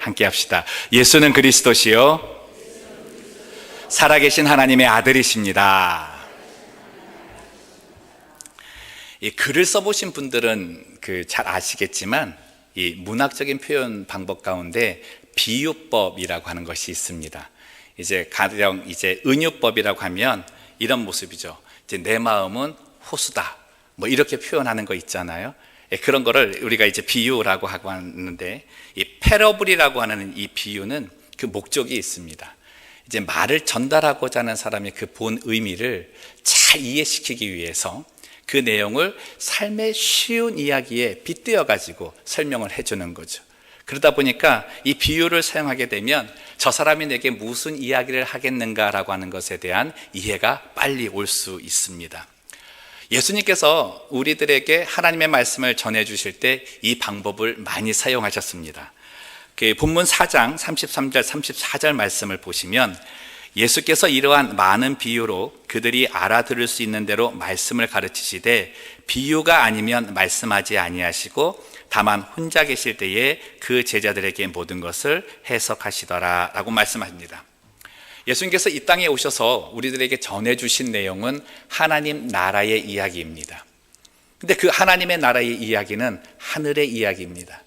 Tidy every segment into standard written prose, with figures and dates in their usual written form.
함께 합시다. 예수는 그리스도시요 살아계신 하나님의 아들이십니다. 이 글을 써보신 분들은 잘 아시겠지만 이 문학적인 표현 방법 가운데 비유법이라고 하는 것이 있습니다. 가령 은유법이라고 하면 이런 모습이죠. 내 마음은 호수다, 뭐 이렇게 표현하는 거 있잖아요. 그런 거를 우리가 비유라고 하고 하는데, 이 패러블이라고 하는 이 비유는 그 목적이 있습니다. 말을 전달하고자 하는 사람의 그 본 의미를 잘 이해시키기 위해서 그 내용을 삶의 쉬운 이야기에 빗대어 가지고 설명을 해주는 거죠. 그러다 보니까 이 비유를 사용하게 되면 저 사람이 내게 무슨 이야기를 하겠는가라고 하는 것에 대한 이해가 빨리 올 수 있습니다. 예수님께서 우리들에게 하나님의 말씀을 전해주실 때 이 방법을 많이 사용하셨습니다. 본문 4장 33절 34절 말씀을 보시면 예수께서 이러한 많은 비유로 그들이 알아들을 수 있는 대로 말씀을 가르치시되 비유가 아니면 말씀하지 아니하시고 다만 혼자 계실 때에 그 제자들에게 모든 것을 해석하시더라 라고 말씀합니다. 예수님께서 이 땅에 오셔서 우리들에게 전해주신 내용은 하나님 나라의 이야기입니다. 근데 그 하나님의 나라의 이야기는 하늘의 이야기입니다.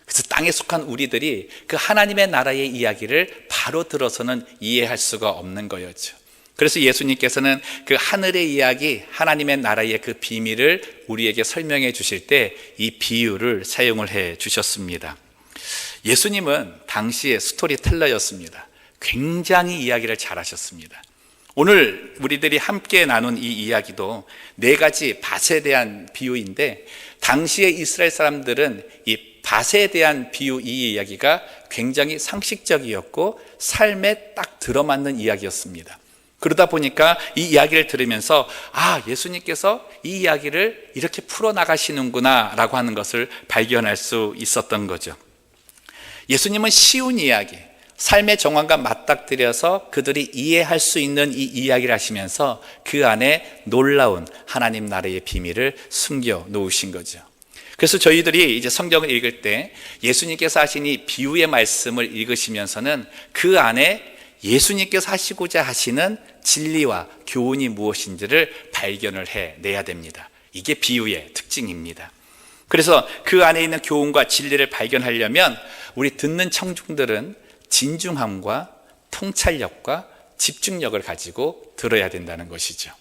그래서 땅에 속한 우리들이 그 하나님의 나라의 이야기를 바로 들어서는 이해할 수가 없는 거였죠. 그래서 예수님께서는 그 하늘의 이야기, 하나님의 나라의 그 비밀을 우리에게 설명해 주실 때 이 비유를 사용을 해 주셨습니다. 예수님은 당시의 스토리텔러였습니다. 굉장히 이야기를 잘하셨습니다. 오늘 우리들이 함께 나눈 이 이야기도 4가지 밭에 대한 비유인데, 당시의 이스라엘 사람들은 이 밭에 대한 비유 이 이야기가 굉장히 상식적이었고 삶에 딱 들어맞는 이야기였습니다. 그러다 보니까 이 이야기를 들으면서 예수님께서 이 이야기를 이렇게 풀어나가시는구나 라고 하는 것을 발견할 수 있었던 거죠. 예수님은 쉬운 이야기, 삶의 정황과 맞닥뜨려서 그들이 이해할 수 있는 이 이야기를 하시면서 그 안에 놀라운 하나님 나라의 비밀을 숨겨 놓으신 거죠. 그래서 저희들이 성경을 읽을 때 예수님께서 하신 이 비유의 말씀을 읽으시면서는 그 안에 예수님께서 하시고자 하시는 진리와 교훈이 무엇인지를 발견을 해내야 됩니다. 이게 비유의 특징입니다. 그래서 그 안에 있는 교훈과 진리를 발견하려면 우리 듣는 청중들은 진중함과 통찰력과 집중력을 가지고 들어야 된다는 것이죠.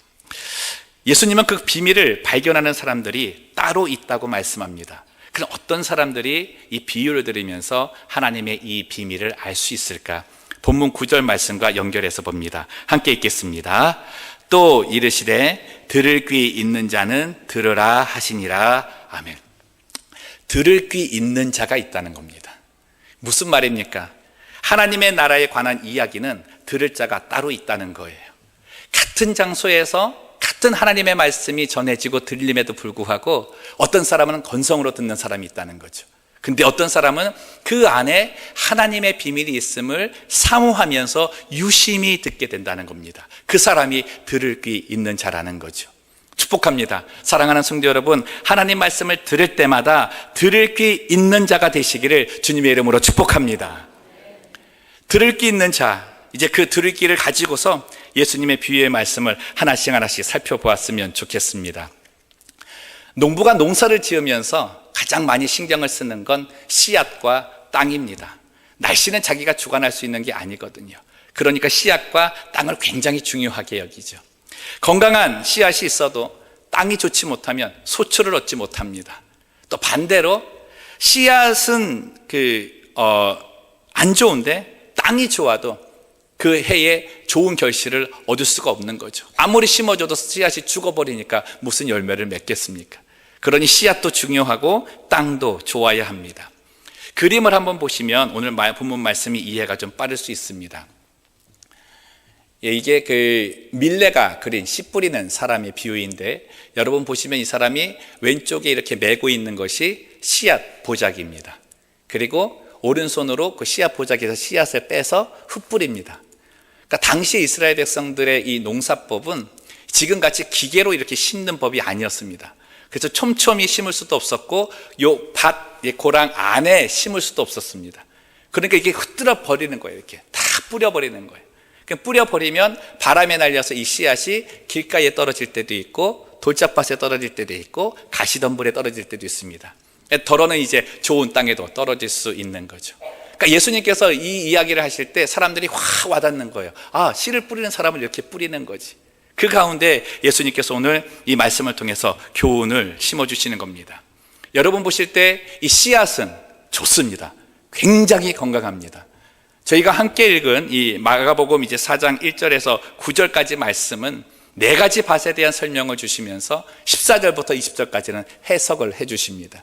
예수님은 그 비밀을 발견하는 사람들이 따로 있다고 말씀합니다. 그럼 어떤 사람들이 이 비유를 들으면서 하나님의 이 비밀을 알 수 있을까? 본문 9절 말씀과 연결해서 봅니다. 함께 읽겠습니다. 또 이르시되 들을 귀 있는 자는 들으라 하시니라. 아멘. 들을 귀 있는 자가 있다는 겁니다. 무슨 말입니까? 하나님의 나라에 관한 이야기는 들을 자가 따로 있다는 거예요. 같은 장소에서 같은 하나님의 말씀이 전해지고 들림에도 불구하고 어떤 사람은 건성으로 듣는 사람이 있다는 거죠. 근데 어떤 사람은 그 안에 하나님의 비밀이 있음을 사모하면서 유심히 듣게 된다는 겁니다. 그 사람이 들을 귀 있는 자라는 거죠. 축복합니다. 사랑하는 성도 여러분, 하나님 말씀을 들을 때마다 들을 귀 있는 자가 되시기를 주님의 이름으로 축복합니다. 들을 귀 있는 자, 이제 그 들을 귀를 가지고서 예수님의 비유의 말씀을 하나씩 살펴보았으면 좋겠습니다. 농부가 농사를 지으면서 가장 많이 신경을 쓰는 건 씨앗과 땅입니다. 날씨는 자기가 주관할 수 있는 게 아니거든요. 그러니까 씨앗과 땅을 굉장히 중요하게 여기죠. 건강한 씨앗이 있어도 땅이 좋지 못하면 소출을 얻지 못합니다. 또 반대로 씨앗은 안 좋은데 땅이 좋아도 그 해에 좋은 결실을 얻을 수가 없는 거죠. 아무리 심어줘도 씨앗이 죽어버리니까 무슨 열매를 맺겠습니까? 그러니 씨앗도 중요하고 땅도 좋아야 합니다. 그림을 한번 보시면 오늘 본문 말씀이 이해가 좀 빠를 수 있습니다. 이게 밀레가 그린 씨 뿌리는 사람의 비유인데, 여러분 보시면 이 사람이 왼쪽에 이렇게 메고 있는 것이 씨앗 보자기입니다. 그리고 오른손으로 그 씨앗 보자기에서 씨앗을 빼서 흩뿌립니다. 그러니까 당시 이스라엘 백성들의 이 농사법은 지금같이 기계로 이렇게 심는 법이 아니었습니다. 그래서 촘촘히 심을 수도 없었고 요 밭, 고랑 안에 심을 수도 없었습니다. 그러니까 이게 흩뜨려 버리는 거예요. 이렇게 다 뿌려버리는 거예요. 뿌려버리면 바람에 날려서 이 씨앗이 길가에 떨어질 때도 있고 돌짝밭에 떨어질 때도 있고 가시덤불에 떨어질 때도 있습니다. 더러는 이제 좋은 땅에도 떨어질 수 있는 거죠. 그러니까 예수님께서 이 이야기를 하실 때 사람들이 확 와닿는 거예요. 아, 씨를 뿌리는 사람을 이렇게 뿌리는 거지. 그 가운데 예수님께서 오늘 이 말씀을 통해서 교훈을 심어주시는 겁니다. 여러분 보실 때 이 씨앗은 좋습니다. 굉장히 건강합니다. 저희가 함께 읽은 이 마가복음 이제 4장 1절에서 9절까지 말씀은 네 가지 밭에 대한 설명을 주시면서 14절부터 20절까지는 해석을 해 주십니다.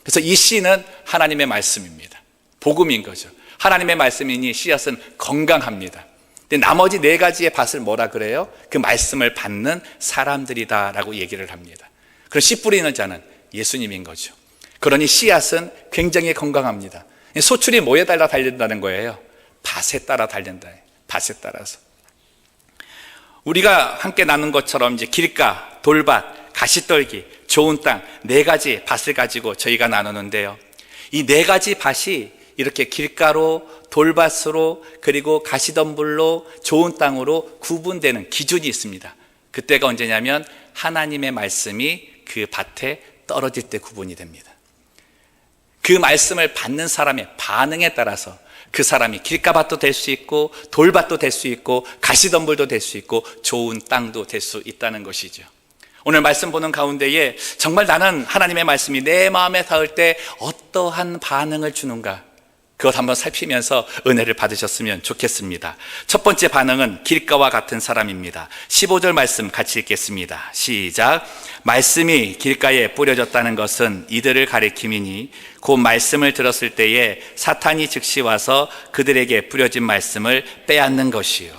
그래서 이 씨는 하나님의 말씀입니다. 복음인 거죠. 하나님의 말씀이니 씨앗은 건강합니다. 근데 나머지 네 가지의 밭을 뭐라 그래요? 그 말씀을 받는 사람들이다라고 얘기를 합니다. 그럼 씨 뿌리는 자는 예수님인 거죠. 그러니 씨앗은 굉장히 건강합니다. 소출이 뭐에 따라 달린다는 거예요? 밭에 따라 달린다. 밭에 따라서. 우리가 함께 나눈 것처럼 이제 길가, 돌밭, 가시떨기, 좋은 땅 네 가지 밭을 가지고 저희가 나누는데요. 이 네 가지 밭이 이렇게 길가로, 돌밭으로, 그리고 가시덤불로, 좋은 땅으로 구분되는 기준이 있습니다. 그때가 언제냐면 하나님의 말씀이 그 밭에 떨어질 때 구분이 됩니다. 그 말씀을 받는 사람의 반응에 따라서 그 사람이 길가밭도 될 수 있고 돌밭도 될 수 있고 가시덤불도 될 수 있고 좋은 땅도 될 수 있다는 것이죠. 오늘 말씀 보는 가운데에 정말 나는 하나님의 말씀이 내 마음에 닿을 때 어떠한 반응을 주는가, 그것 한번 살피면서 은혜를 받으셨으면 좋겠습니다. 첫 번째 반응은 길가와 같은 사람입니다. 15절 말씀 같이 읽겠습니다. 시작. 말씀이 길가에 뿌려졌다는 것은 이들을 가리킴이니 곧 말씀을 들었을 때에 사탄이 즉시 와서 그들에게 뿌려진 말씀을 빼앗는 것이요.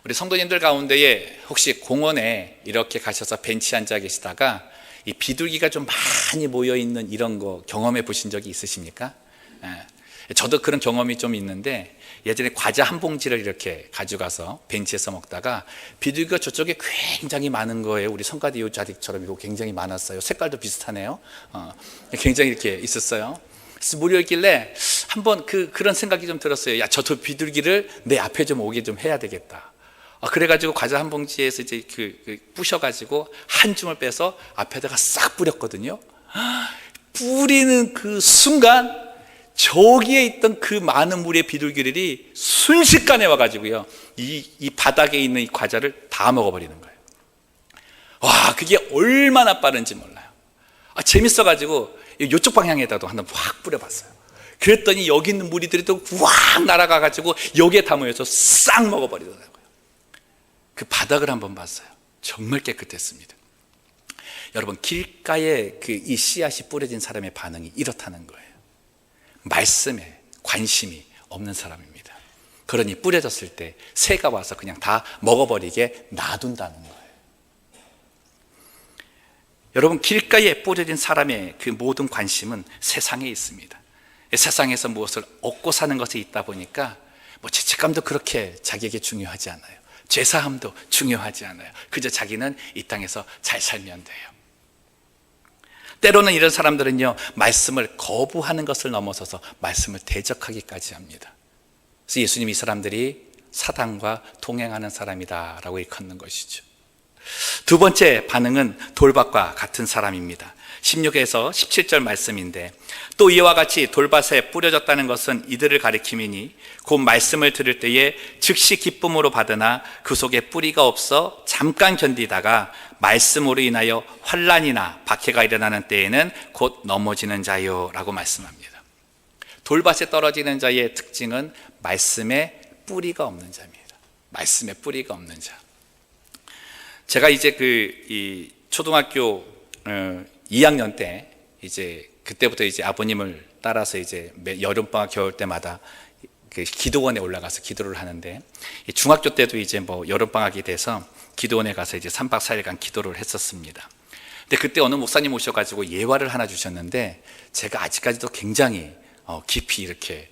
우리 성도님들 가운데에 혹시 공원에 이렇게 가셔서 벤치 앉아 계시다가 이 비둘기가 좀 많이 모여있는 이런 거 경험해 보신 적이 있으십니까? 저도 그런 경험이 좀 있는데, 예전에 과자 한 봉지를 이렇게 가져가서 벤치에서 먹다가 비둘기가 저쪽에 굉장히 많은 거예요. 우리 성가대 요자릭처럼 이거 굉장히 많았어요. 색깔도 비슷하네요. 굉장히 이렇게 있었어요. 그래서 무료였길래 한번 그런 생각이 좀 들었어요. 야, 저 비둘기를 내 앞에 좀 오게 좀 해야 되겠다. 그래가지고 과자 한 봉지에서 이제 부셔가지고 한 줌을 빼서 앞에다가 싹 뿌렸거든요. 뿌리는 그 순간 저기에 있던 그 많은 무리의 비둘기들이 순식간에 와가지고요, 이 바닥에 있는 이 과자를 다 먹어버리는 거예요. 와, 그게 얼마나 빠른지 몰라요. 재밌어가지고 이쪽 방향에다도 한번 확 뿌려봤어요. 그랬더니 여기 있는 무리들이 또 확 날아가가지고 여기에 다 모여서 싹 먹어버리더라고요. 그 바닥을 한번 봤어요. 정말 깨끗했습니다. 여러분, 길가에 이 씨앗이 뿌려진 사람의 반응이 이렇다는 거예요. 말씀에 관심이 없는 사람입니다. 그러니 뿌려졌을 때 새가 와서 그냥 다 먹어버리게 놔둔다는 거예요. 여러분, 길가에 뿌려진 사람의 그 모든 관심은 세상에 있습니다. 세상에서 무엇을 얻고 사는 것에 있다 보니까 죄책감도 그렇게 자기에게 중요하지 않아요. 죄사함도 중요하지 않아요. 그저 자기는 이 땅에서 잘 살면 돼요. 때로는 이런 사람들은요, 말씀을 거부하는 것을 넘어서서 말씀을 대적하기까지 합니다. 그래서 예수님이 이 사람들이 사단과 동행하는 사람이다 라고 일컫는 것이죠. 두 번째 반응은 돌밭과 같은 사람입니다. 16에서 17절 말씀인데, 또 이와 같이 돌밭에 뿌려졌다는 것은 이들을 가리킴이니 곧 말씀을 들을 때에 즉시 기쁨으로 받으나 그 속에 뿌리가 없어 잠깐 견디다가 말씀으로 인하여 환난이나 박해가 일어나는 때에는 곧 넘어지는 자요 라고 말씀합니다. 돌밭에 떨어지는 자의 특징은 말씀에 뿌리가 없는 자입니다. 말씀에 뿌리가 없는 자. 제가 이제 이 초등학교 2학년 때 이제 그때부터 이제 아버님을 따라서 이제 여름방학 겨울 때마다 그 기도원에 올라가서 기도를 하는데, 중학교 때도 이제 여름방학이 돼서 기도원에 가서 이제 3박 4일간 기도를 했었습니다. 근데 그때 어느 목사님 오셔가지고 예화를 하나 주셨는데, 제가 아직까지도 굉장히 깊이 이렇게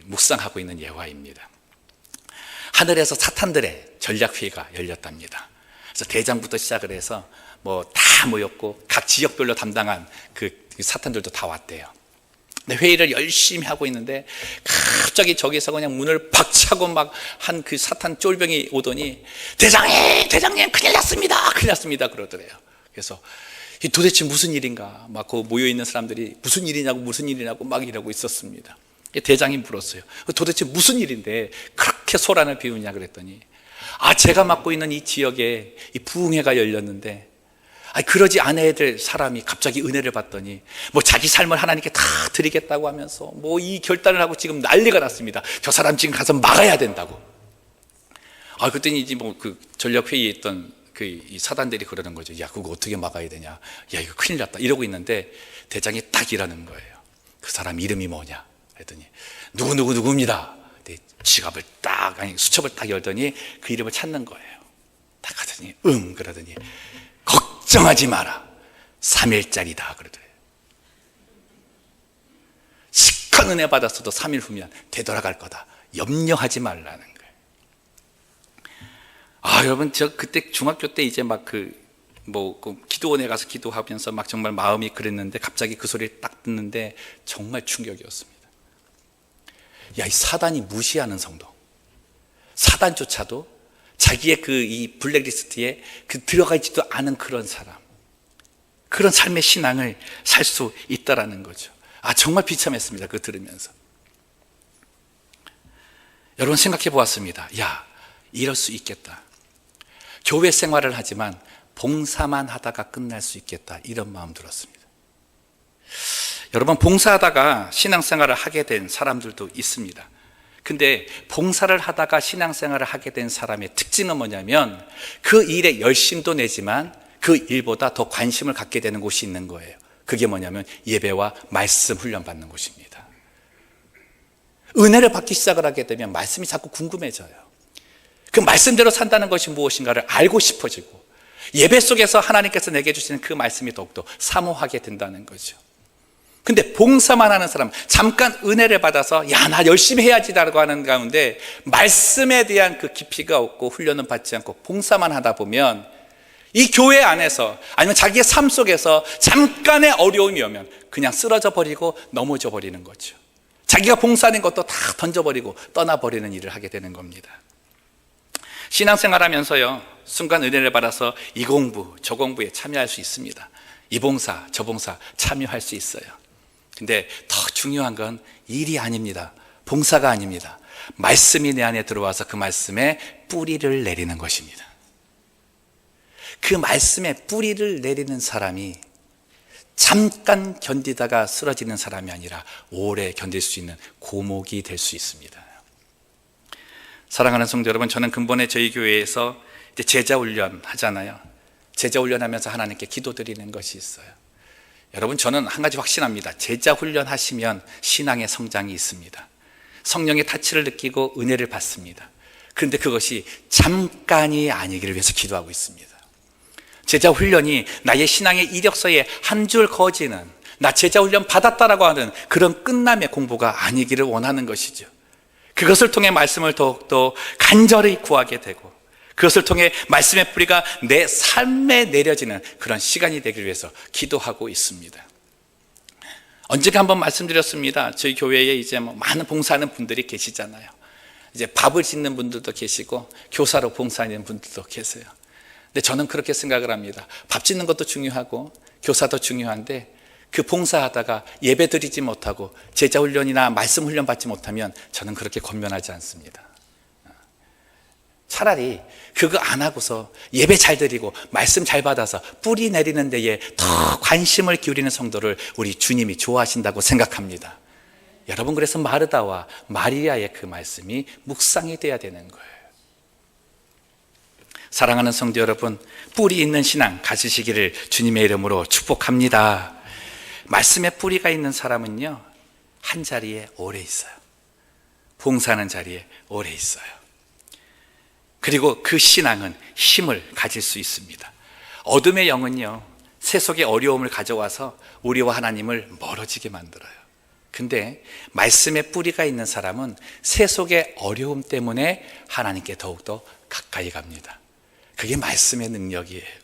묵상하고 있는 예화입니다. 하늘에서 사탄들의 전략회의가 열렸답니다. 그래서 대장부터 시작을 해서 다 모였고 각 지역별로 담당한 그 사탄들도 다 왔대요. 회의를 열심히 하고 있는데 갑자기 저기서 그냥 문을 박차고 막 한 그 사탄 쫄병이 오더니 대장님 큰일 났습니다 그러더래요. 그래서 도대체 무슨 일인가 막 그 모여있는 사람들이 무슨 일이냐고 막 이러고 있었습니다. 대장이 물었어요. 도대체 무슨 일인데 그렇게 소란을 피우냐 그랬더니 제가 맡고 있는 이 지역에 이 부흥회가 열렸는데 그러지 않아야 될 사람이 갑자기 은혜를 받더니 자기 삶을 하나님께 다 드리겠다고 하면서 이 결단을 하고 지금 난리가 났습니다. 저 사람 지금 가서 막아야 된다고. 그랬더니 이제 그 전략회의에 있던 이 사단들이 그러는 거죠. 야, 그거 어떻게 막아야 되냐. 야, 이거 큰일 났다. 이러고 있는데 대장이 딱 이러는 거예요. 그 사람 이름이 뭐냐. 그랬더니 누구입니다. 지갑을 수첩을 딱 열더니 그 이름을 찾는 거예요. 딱 하더니 그러더니 걱정하지 마라. 3일짜리다 그러더래요. 시큰 은혜 받았어도 3일 후면 되돌아갈 거다. 염려하지 말라는 거예요. 여러분, 저 그때 중학교 때 이제 기도원에 가서 기도하면서 정말 마음이 그랬는데 갑자기 그 소리를 딱 듣는데 정말 충격이었습니다. 이 사단이 무시하는 성도, 사단조차도 자기의 이 블랙리스트에 들어가 있지도 않은 그런 사람, 그런 삶의 신앙을 살 수 있다라는 거죠. 정말 비참했습니다. 그거 들으면서. 여러분 생각해 보았습니다. 이럴 수 있겠다. 교회 생활을 하지만 봉사만 하다가 끝날 수 있겠다. 이런 마음 들었습니다. 여러분, 봉사하다가 신앙생활을 하게 된 사람들도 있습니다. 근데 봉사를 하다가 신앙생활을 하게 된 사람의 특징은 뭐냐면 그 일에 열심도 내지만 그 일보다 더 관심을 갖게 되는 곳이 있는 거예요. 그게 뭐냐면 예배와 말씀 훈련 받는 곳입니다. 은혜를 받기 시작을 하게 되면 말씀이 자꾸 궁금해져요. 그 말씀대로 산다는 것이 무엇인가를 알고 싶어지고 예배 속에서 하나님께서 내게 주시는 그 말씀이 더욱더 사모하게 된다는 거죠. 근데 봉사만 하는 사람, 잠깐 은혜를 받아서 나 열심히 해야지라고 하는 가운데 말씀에 대한 그 깊이가 없고 훈련은 받지 않고 봉사만 하다 보면 이 교회 안에서 아니면 자기의 삶 속에서 잠깐의 어려움이 오면 그냥 쓰러져 버리고 넘어져 버리는 거죠. 자기가 봉사하는 것도 다 던져버리고 떠나버리는 일을 하게 되는 겁니다. 신앙생활하면서요, 순간 은혜를 받아서 이 공부 저 공부에 참여할 수 있습니다. 이 봉사 저 봉사 참여할 수 있어요. 근데 더 중요한 건 일이 아닙니다. 봉사가 아닙니다. 말씀이 내 안에 들어와서 그 말씀에 뿌리를 내리는 것입니다. 그 말씀에 뿌리를 내리는 사람이 잠깐 견디다가 쓰러지는 사람이 아니라 오래 견딜 수 있는 고목이 될 수 있습니다. 사랑하는 성도 여러분, 저는 근본에 저희 교회에서 이제 제자 훈련 하잖아요. 제자 훈련하면서 하나님께 기도드리는 것이 있어요. 여러분, 저는 한 가지 확신합니다. 제자 훈련하시면 신앙의 성장이 있습니다. 성령의 타치를 느끼고 은혜를 받습니다. 그런데 그것이 잠깐이 아니기를 위해서 기도하고 있습니다. 제자 훈련이 나의 신앙의 이력서에 한 줄 거지는 나 제자 훈련 받았다라고 하는 그런 끝남의 공부가 아니기를 원하는 것이죠. 그것을 통해 말씀을 더욱더 간절히 구하게 되고 그것을 통해 말씀의 뿌리가 내 삶에 내려지는 그런 시간이 되기 위해서 기도하고 있습니다. 언젠가 한번 말씀드렸습니다. 저희 교회에 이제 많은 봉사하는 분들이 계시잖아요. 이제 밥을 짓는 분들도 계시고 교사로 봉사하는 분들도 계세요. 근데 저는 그렇게 생각을 합니다. 밥 짓는 것도 중요하고 교사도 중요한데 그 봉사하다가 예배 드리지 못하고 제자 훈련이나 말씀 훈련 받지 못하면 저는 그렇게 권면하지 않습니다. 차라리 그거 안 하고서 예배 잘 드리고 말씀 잘 받아서 뿌리 내리는 데에 더 관심을 기울이는 성도를 우리 주님이 좋아하신다고 생각합니다. 여러분, 그래서 마르다와 마리아의 그 말씀이 묵상이 돼야 되는 거예요. 사랑하는 성도 여러분, 뿌리 있는 신앙 가지시기를 주님의 이름으로 축복합니다. 말씀에 뿌리가 있는 사람은요, 한 자리에 오래 있어요. 봉사하는 자리에 오래 있어요. 그리고 그 신앙은 힘을 가질 수 있습니다. 어둠의 영은요, 세속의 어려움을 가져와서 우리와 하나님을 멀어지게 만들어요. 근데 말씀에 뿌리가 있는 사람은 세속의 어려움 때문에 하나님께 더욱더 가까이 갑니다. 그게 말씀의 능력이에요.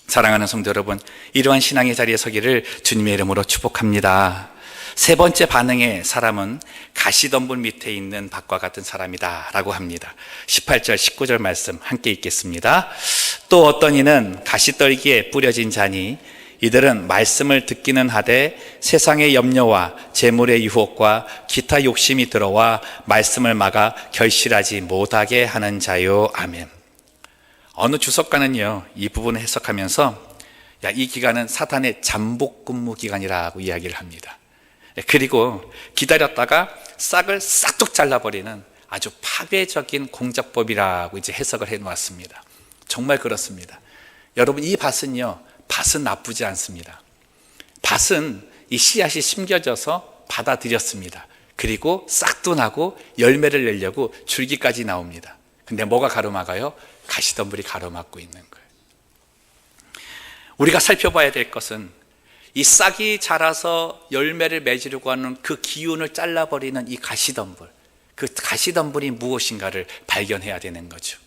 사랑하는 성도 여러분, 이러한 신앙의 자리에 서기를 주님의 이름으로 축복합니다. 세 번째 반응의 사람은 가시덤불 밑에 있는 밭과 같은 사람이다 라고 합니다. 18절 19절 말씀 함께 읽겠습니다. 또 어떤 이는 가시떨기에 뿌려진 자니 이들은 말씀을 듣기는 하되 세상의 염려와 재물의 유혹과 기타 욕심이 들어와 말씀을 막아 결실하지 못하게 하는 자요. 아멘. 어느 주석가는요, 이 부분을 해석하면서 이 기간은 사탄의 잠복 근무 기간이라고 이야기를 합니다. 그리고 기다렸다가 싹을 싹둑 잘라버리는 아주 파괴적인 공작법이라고 이제 해석을 해 놓았습니다. 정말 그렇습니다. 여러분, 이 밭은 나쁘지 않습니다. 밭은 이 씨앗이 심겨져서 받아들였습니다. 그리고 싹도 나고 열매를 내려고 줄기까지 나옵니다. 근데 뭐가 가로막아요? 가시덤불이 가로막고 있는 거예요. 우리가 살펴봐야 될 것은 이 싹이 자라서 열매를 맺으려고 하는 그 기운을 잘라버리는 이 가시덤불, 그 가시덤불이 무엇인가를 발견해야 되는 거죠.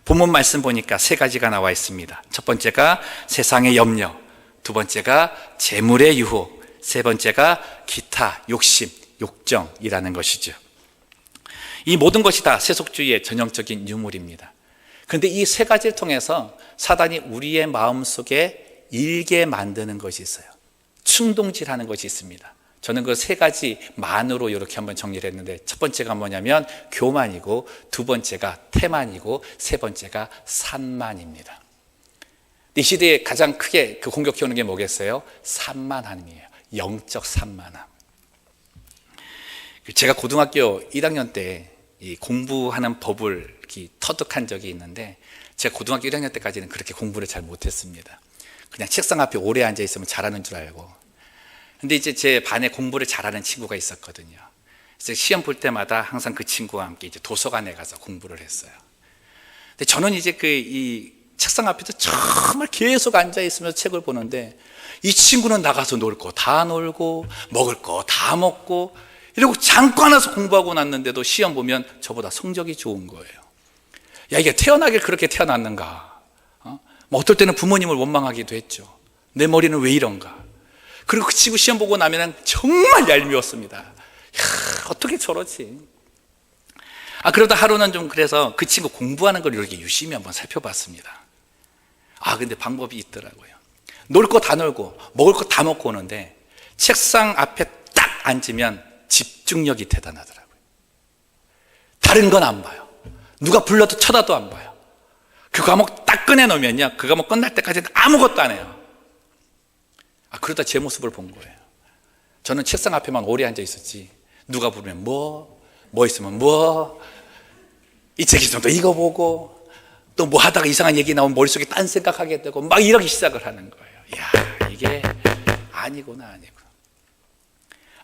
본문 말씀 보니까 세 가지가 나와 있습니다. 첫 번째가 세상의 염려, 두 번째가 재물의 유혹, 세 번째가 기타 욕심, 욕정이라는 것이죠. 이 모든 것이 다 세속주의의 전형적인 유물입니다. 그런데 이 세 가지를 통해서 사단이 우리의 마음속에 일게 만드는 것이 있어요. 충동질하는 것이 있습니다. 저는 그 세 가지만으로 이렇게 한번 정리를 했는데, 첫 번째가 뭐냐면 교만이고, 두 번째가 태만이고, 세 번째가 산만입니다. 이 시대에 가장 크게 공격해오는 게 뭐겠어요? 산만함이에요. 영적 산만함. 제가 고등학교 1학년 때 이 공부하는 법을 터득한 적이 있는데, 제가 고등학교 1학년 때까지는 그렇게 공부를 잘 못했습니다. 그냥 책상 앞에 오래 앉아 있으면 잘하는 줄 알고. 근데 이제 제 반에 공부를 잘하는 친구가 있었거든요. 그래서 시험 볼 때마다 항상 그 친구와 함께 이제 도서관에 가서 공부를 했어요. 근데 저는 이제 이 책상 앞에서 정말 계속 앉아 있으면서 책을 보는데, 이 친구는 나가서 놀 거 다 놀고 먹을 거 다 먹고 이러고 잠깐 와서 공부하고 났는데도 시험 보면 저보다 성적이 좋은 거예요. 야, 이게 태어나길 그렇게 태어났는가? 어떨 때는 부모님을 원망하기도 했죠. 내 머리는 왜 이런가? 그리고 그 친구 시험 보고 나면 정말 얄미웠습니다. 야, 어떻게 저러지? 그러다 하루는 좀 그래서 그 친구 공부하는 걸 이렇게 유심히 한번 살펴봤습니다. 근데 방법이 있더라고요. 놀 거 다 놀고 먹을 거 다 먹고 오는데 책상 앞에 딱 앉으면 집중력이 대단하더라고요. 다른 건 안 봐요. 누가 불러도 쳐다도 안 봐요. 그 과목 딱 꺼내놓으면요, 그 과목 끝날 때까지는 아무것도 안 해요. 그러다 제 모습을 본 거예요. 저는 책상 앞에만 오래 앉아 있었지, 누가 부르면 뭐 있으면 이 책 있으면 또 이거 보고, 또 뭐 하다가 이상한 얘기 나오면 머릿속에 딴 생각하게 되고 막 이러기 시작을 하는 거예요. 야, 이게 아니구나.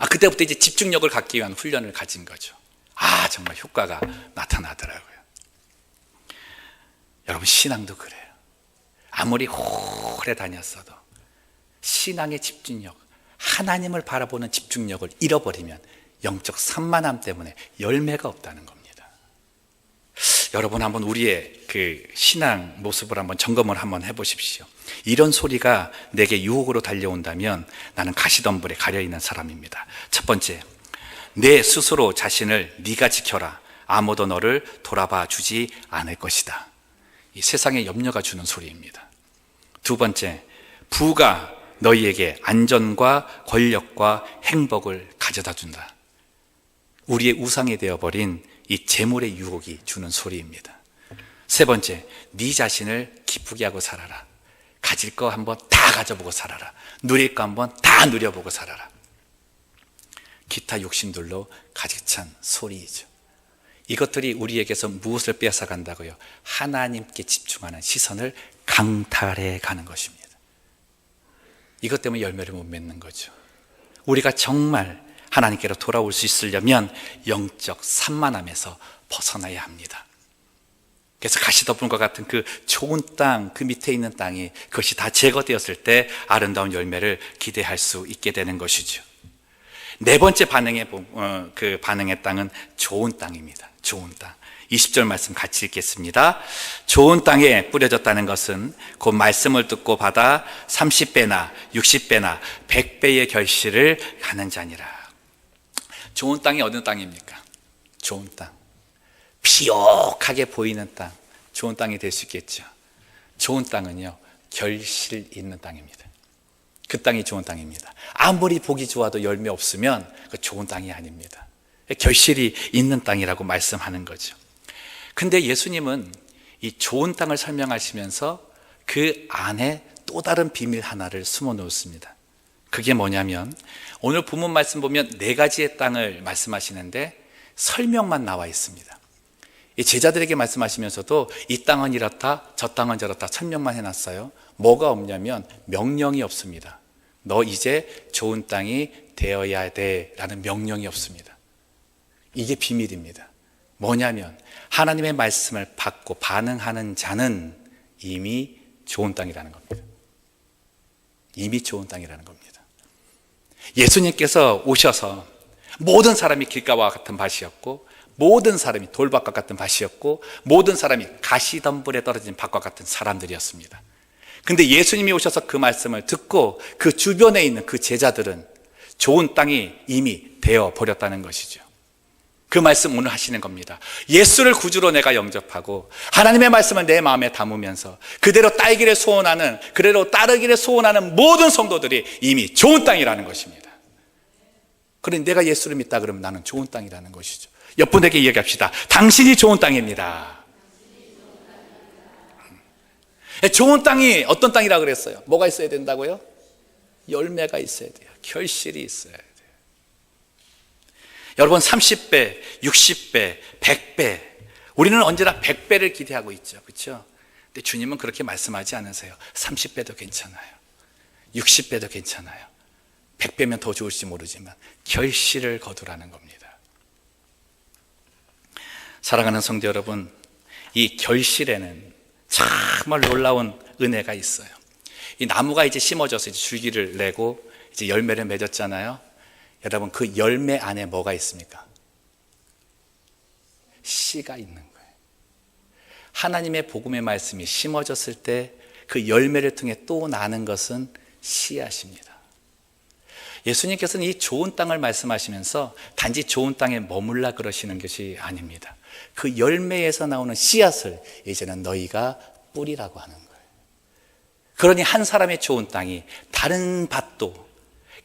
그때부터 이제 집중력을 갖기 위한 훈련을 가진 거죠. 정말 효과가 나타나더라고요. 여러분, 신앙도 그래요. 아무리 오래 다녔어도 신앙의 집중력, 하나님을 바라보는 집중력을 잃어버리면 영적 산만함 때문에 열매가 없다는 겁니다. 여러분, 한번 우리의 그 신앙 모습을 한번 점검을 한번 해보십시오. 이런 소리가 내게 유혹으로 달려온다면 나는 가시덤불에 가려있는 사람입니다. 첫 번째, 내 스스로 자신을 네가 지켜라. 아무도 너를 돌아봐 주지 않을 것이다. 이 세상의 염려가 주는 소리입니다. 두 번째, 부가 너희에게 안전과 권력과 행복을 가져다 준다. 우리의 우상이 되어버린 이 재물의 유혹이 주는 소리입니다. 세 번째, 네 자신을 기쁘게 하고 살아라. 가질 거 한번 다 가져보고 살아라. 누릴 거 한번 다 누려보고 살아라. 기타 욕심들로 가득 찬 소리이죠. 이것들이 우리에게서 무엇을 빼앗아간다고요? 하나님께 집중하는 시선을 강탈해 가는 것입니다. 이것 때문에 열매를 못 맺는 거죠. 우리가 정말 하나님께로 돌아올 수 있으려면 영적 산만함에서 벗어나야 합니다. 그래서 가시덤불과 같은 그 좋은 땅, 그 밑에 있는 땅이, 그것이 다 제거되었을 때 아름다운 열매를 기대할 수 있게 되는 것이죠. 네 번째 반응의 땅은 좋은 땅입니다. 좋은 땅. 20절 말씀 같이 읽겠습니다. 좋은 땅에 뿌려졌다는 것은 곧 말씀을 듣고 받아 30배나 60배나 100배의 결실을 가는 자니라. 좋은 땅이 어느 땅입니까? 좋은 땅, 비옥하게 보이는 땅, 좋은 땅이 될 수 있겠죠. 좋은 땅은요, 결실 있는 땅입니다. 그 땅이 좋은 땅입니다. 아무리 보기 좋아도 열매 없으면 그 좋은 땅이 아닙니다. 결실이 있는 땅이라고 말씀하는 거죠. 근데 예수님은 이 좋은 땅을 설명하시면서 그 안에 또 다른 비밀 하나를 숨어 놓습니다. 그게 뭐냐면 오늘 본문 말씀 보면 4가지의 땅을 말씀하시는데 설명만 나와 있습니다. 이 제자들에게 말씀하시면서도 이 땅은 이렇다, 저 땅은 저렇다 설명만 해놨어요. 뭐가 없냐면 명령이 없습니다. 너 이제 좋은 땅이 되어야 돼 라는 명령이 없습니다. 이게 비밀입니다. 뭐냐면 하나님의 말씀을 받고 반응하는 자는 이미 좋은 땅이라는 겁니다. 이미 좋은 땅이라는 겁니다. 예수님께서 오셔서 모든 사람이 길가와 같은 밭이었고, 모든 사람이 돌밭과 같은 밭이었고, 모든 사람이 가시덤불에 떨어진 밭과 같은 사람들이었습니다. 근데 예수님이 오셔서 그 말씀을 듣고 그 주변에 있는 그 제자들은 좋은 땅이 이미 되어 버렸다는 것이죠. 그 말씀 오늘 하시는 겁니다. 예수를 구주로 내가 영접하고 하나님의 말씀을 내 마음에 담으면서 그대로 따르기를 소원하는, 그대로 따르기를 소원하는 모든 성도들이 이미 좋은 땅이라는 것입니다. 그러니 내가 예수를 믿다 그러면 나는 좋은 땅이라는 것이죠. 옆분에게 얘기합시다. 당신이 좋은 땅입니다. 좋은 땅이 어떤 땅이라 그랬어요? 뭐가 있어야 된다고요? 열매가 있어야 돼요. 결실이 있어야 돼요. 여러분 30배, 60배, 100배, 우리는 언제나 100배를 기대하고 있죠. 그렇죠? 근데 주님은 그렇게 말씀하지 않으세요. 30배도 괜찮아요. 60배도 괜찮아요. 100배면 더 좋을지 모르지만 결실을 거두라는 겁니다. 사랑하는 성도 여러분, 이 결실에는 정말 놀라운 은혜가 있어요. 이 나무가 이제 심어져서 이제 줄기를 내고 이제 열매를 맺었잖아요. 여러분 그 열매 안에 뭐가 있습니까? 씨가 있는 거예요. 하나님의 복음의 말씀이 심어졌을 때 그 열매를 통해 또 나는 것은 씨앗입니다. 예수님께서는 이 좋은 땅을 말씀하시면서 단지 좋은 땅에 머물라 그러시는 것이 아닙니다. 그 열매에서 나오는 씨앗을 이제는 너희가 뿌리라고 하는 거예요. 그러니 한 사람의 좋은 땅이 다른 밭도,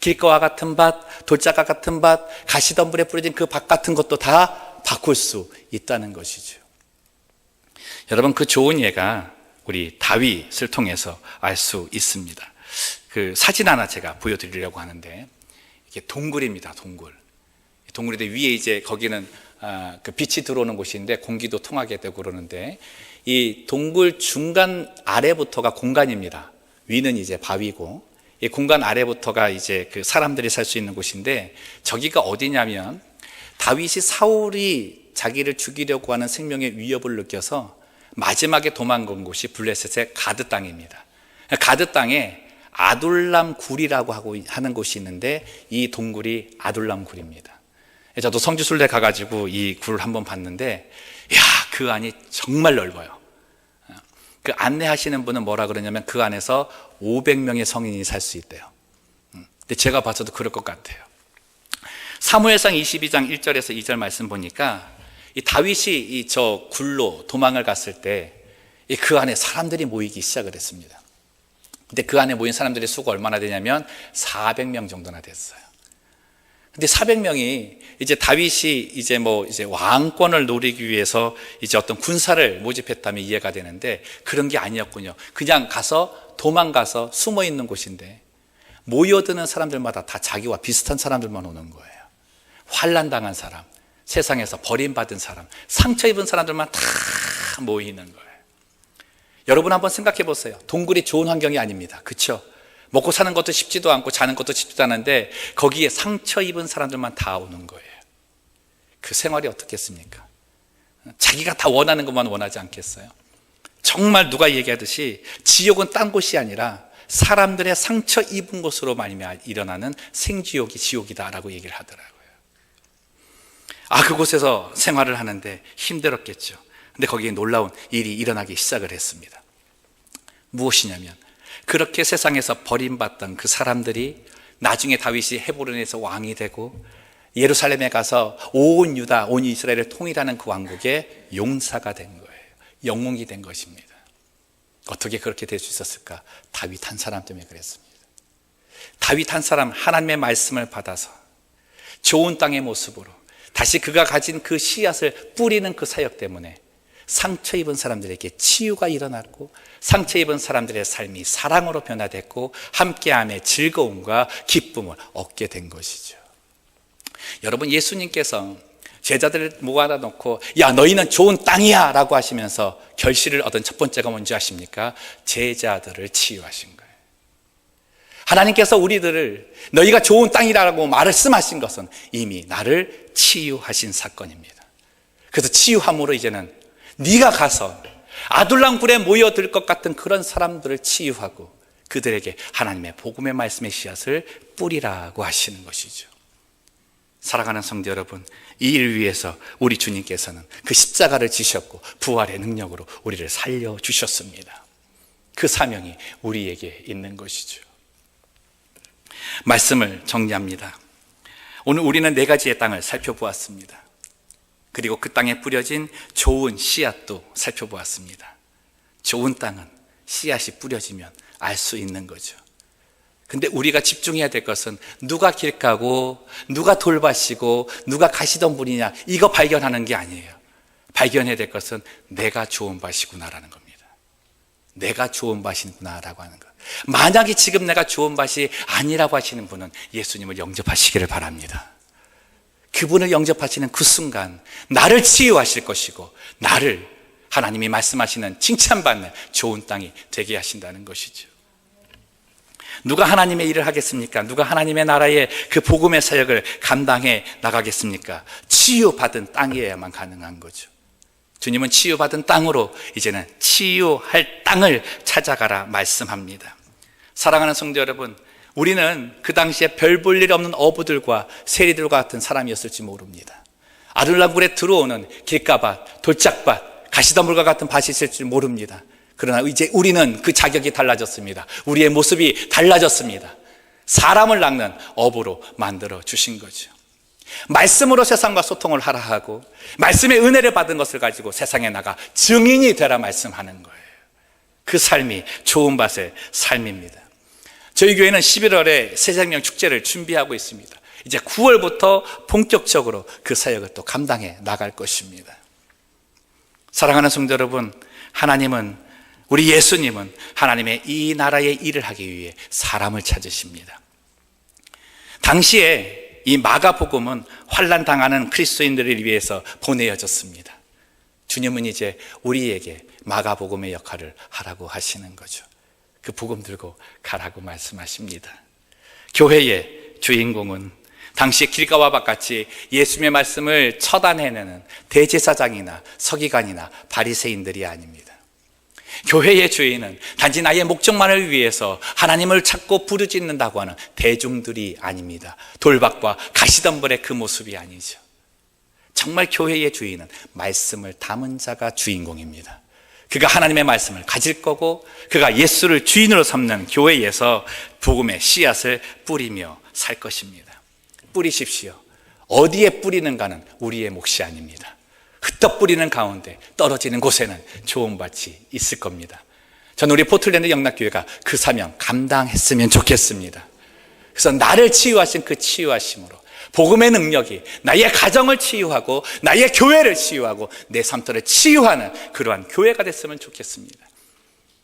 길가와 같은 밭, 돌짝과 같은 밭, 가시덤불에 뿌려진 그 밭 같은 것도 다 바꿀 수 있다는 것이죠. 여러분 그 좋은 예가 우리 다윗을 통해서 알 수 있습니다. 그 사진 하나 제가 보여드리려고 하는데 이게 동굴입니다. 동굴인데 위에 이제 거기는 그 빛이 들어오는 곳인데 공기도 통하게 되고 그러는데 이 동굴 중간 아래부터가 공간입니다. 위는 이제 바위고 이 공간 아래부터가 이제 그 사람들이 살 수 있는 곳인데 저기가 어디냐면 다윗이 사울이 자기를 죽이려고 하는 생명의 위협을 느껴서 마지막에 도망간 곳이 블레셋의 가드 땅입니다. 가드 땅에 아둘람 굴이라고 하는 곳이 있는데 이 동굴이 아둘람 굴입니다. 저도 성지순례 가가지고 이 굴을 한번 봤는데 그 안이 정말 넓어요. 그 안내하시는 분은 뭐라 그러냐면 그 안에서 500명의 성인이 살 수 있대요. 근데 제가 봐서도 그럴 것 같아요. 사무엘상 22장 1절에서 2절 말씀 보니까 이 다윗이 이 저 굴로 도망을 갔을 때 그 안에 사람들이 모이기 시작을 했습니다. 근데 그 안에 모인 사람들의 수가 얼마나 되냐면 400명 정도나 됐어요. 근데 400명이 이제 다윗이 이제 왕권을 노리기 위해서 이제 어떤 군사를 모집했다면 이해가 되는데 그런 게 아니었군요. 그냥 도망가서 숨어 있는 곳인데 모여드는 사람들마다 다 자기와 비슷한 사람들만 오는 거예요. 환난 당한 사람, 세상에서 버림받은 사람, 상처 입은 사람들만 다 모이는 거예요. 여러분 한번 생각해 보세요. 동굴이 좋은 환경이 아닙니다. 그렇죠? 먹고 사는 것도 쉽지도 않고 자는 것도 쉽지도 않은데 거기에 상처 입은 사람들만 다 오는 거예요. 그 생활이 어떻겠습니까? 자기가 다 원하는 것만 원하지 않겠어요? 정말 누가 얘기하듯이 지옥은 딴 곳이 아니라 사람들의 상처 입은 곳으로 말미암아 일어나는 생지옥이 지옥이다라고 얘기를 하더라고요. 그곳에서 생활을 하는데 힘들었겠죠. 근데 거기에 놀라운 일이 일어나기 시작을 했습니다. 무엇이냐면, 그렇게 세상에서 버림받던 그 사람들이 나중에 다윗이 헤브론에서 왕이 되고 예루살렘에 가서 온 유다, 온 이스라엘을 통일하는 그 왕국의 용사가 된 거예요. 영웅이 된 것입니다. 어떻게 그렇게 될 수 있었을까? 다윗 한 사람 때문에 그랬습니다. 다윗 한 사람, 하나님의 말씀을 받아서 좋은 땅의 모습으로 다시 그가 가진 그 씨앗을 뿌리는 그 사역 때문에 상처 입은 사람들에게 치유가 일어났고, 상처 입은 사람들의 삶이 사랑으로 변화됐고, 함께함의 즐거움과 기쁨을 얻게 된 것이죠. 여러분, 예수님께서 제자들을 모아다 놓고 야, 너희는 좋은 땅이야 라고 하시면서 결실을 얻은 첫 번째가 뭔지 아십니까? 제자들을 치유하신 거예요. 하나님께서 우리들을 너희가 좋은 땅이라고 말씀하신 것은 이미 나를 치유하신 사건입니다. 그래서 치유함으로 이제는 네가 가서 아둘람 굴에 모여들 것 같은 그런 사람들을 치유하고 그들에게 하나님의 복음의 말씀의 씨앗을 뿌리라고 하시는 것이죠. 사랑하는 성도 여러분, 이 일을 위해서 우리 주님께서는 그 십자가를 지셨고 부활의 능력으로 우리를 살려주셨습니다. 그 사명이 우리에게 있는 것이죠. 말씀을 정리합니다. 오늘 우리는 4가지의 땅을 살펴보았습니다. 그리고 그 땅에 뿌려진 좋은 씨앗도 살펴보았습니다. 좋은 땅은 씨앗이 뿌려지면 알 수 있는 거죠. 근데 우리가 집중해야 될 것은 누가 길 까고 누가 돌밭이고 누가 가시덤불이냐, 이거 발견하는 게 아니에요. 발견해야 될 것은 내가 좋은 밭이구나라는 겁니다. 내가 좋은 밭이구나라고 하는 것. 만약에 지금 내가 좋은 밭이 아니라고 하시는 분은 예수님을 영접하시기를 바랍니다. 그분을 영접하시는 그 순간 나를 치유하실 것이고 나를 하나님이 말씀하시는 칭찬받는 좋은 땅이 되게 하신다는 것이죠. 누가 하나님의 일을 하겠습니까? 누가 하나님의 나라의 그 복음의 사역을 감당해 나가겠습니까? 치유받은 땅이어야만 가능한 거죠. 주님은 치유받은 땅으로 이제는 치유할 땅을 찾아가라 말씀합니다. 사랑하는 성도 여러분, 우리는 그 당시에 별 볼 일 없는 어부들과 세리들과 같은 사람이었을지 모릅니다. 아둘람굴에 들어오는 길가밭, 돌짝밭, 가시덤불과 같은 밭이 있을지 모릅니다. 그러나 이제 우리는 그 자격이 달라졌습니다. 우리의 모습이 달라졌습니다. 사람을 낚는 어부로 만들어 주신 거죠. 말씀으로 세상과 소통을 하라 하고 말씀의 은혜를 받은 것을 가지고 세상에 나가 증인이 되라 말씀하는 거예요. 그 삶이 좋은 밭의 삶입니다. 저희 교회는 11월에 새생명 축제를 준비하고 있습니다. 이제 9월부터 본격적으로 그 사역을 또 감당해 나갈 것입니다. 사랑하는 성도 여러분, 우리 예수님은 하나님의 이 나라의 일을 하기 위해 사람을 찾으십니다. 당시에 이 마가복음은 환난 당하는 그리스도인들을 위해서 보내어졌습니다. 주님은 이제 우리에게 마가복음의 역할을 하라고 하시는 거죠. 그 복음 들고 가라고 말씀하십니다. 교회의 주인공은 당시 길가와 밭같이 예수님의 말씀을 처단해내는 대제사장이나 서기관이나 바리새인들이 아닙니다. 교회의 주인은 단지 나의 목적만을 위해서 하나님을 찾고 부르짖는다고 하는 대중들이 아닙니다. 돌밭과 가시덤불의 그 모습이 아니죠. 정말 교회의 주인은 말씀을 담은 자가 주인공입니다. 그가 하나님의 말씀을 가질 거고 그가 예수를 주인으로 삼는 교회에서 복음의 씨앗을 뿌리며 살 것입니다. 뿌리십시오. 어디에 뿌리는가는 우리의 몫이 아닙니다. 흩어 뿌리는 가운데 떨어지는 곳에는 좋은 밭이 있을 겁니다. 저는 우리 포틀랜드 영락교회가 그 사명 감당했으면 좋겠습니다. 그래서 나를 치유하신 그 치유하심으로 복음의 능력이 나의 가정을 치유하고 나의 교회를 치유하고 내 삶터를 치유하는 그러한 교회가 됐으면 좋겠습니다.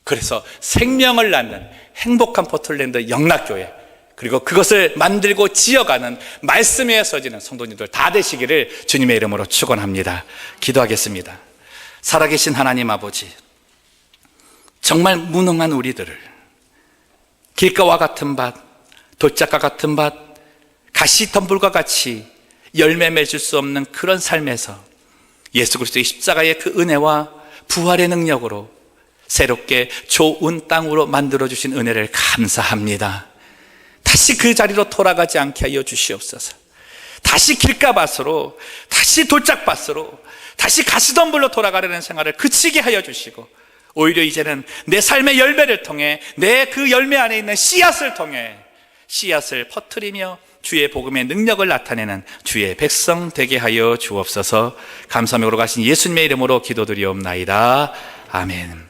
그래서 생명을 낳는 행복한 포틀랜드 영락교회, 그리고 그것을 만들고 지어가는 말씀에 서지는 성도님들 다 되시기를 주님의 이름으로 축원합니다. 기도하겠습니다. 살아계신 하나님 아버지, 정말 무능한 우리들을 길가와 같은 밭, 돌짝과 같은 밭, 가시덤불과 같이 열매 맺을 수 없는 그런 삶에서 예수 그리스도의 십자가의 그 은혜와 부활의 능력으로 새롭게 좋은 땅으로 만들어주신 은혜를 감사합니다. 다시 그 자리로 돌아가지 않게 하여 주시옵소서. 다시 길가밭으로, 다시 돌짝밭으로, 다시 가시덤불로 돌아가려는 생활을 그치게 하여 주시고, 오히려 이제는 내 삶의 열매를 통해, 내 그 열매 안에 있는 씨앗을 통해 씨앗을 퍼뜨리며 주의 복음의 능력을 나타내는 주의 백성 되게 하여 주옵소서. 감사하며 가신 예수님의 이름으로 기도드리옵나이다. 아멘.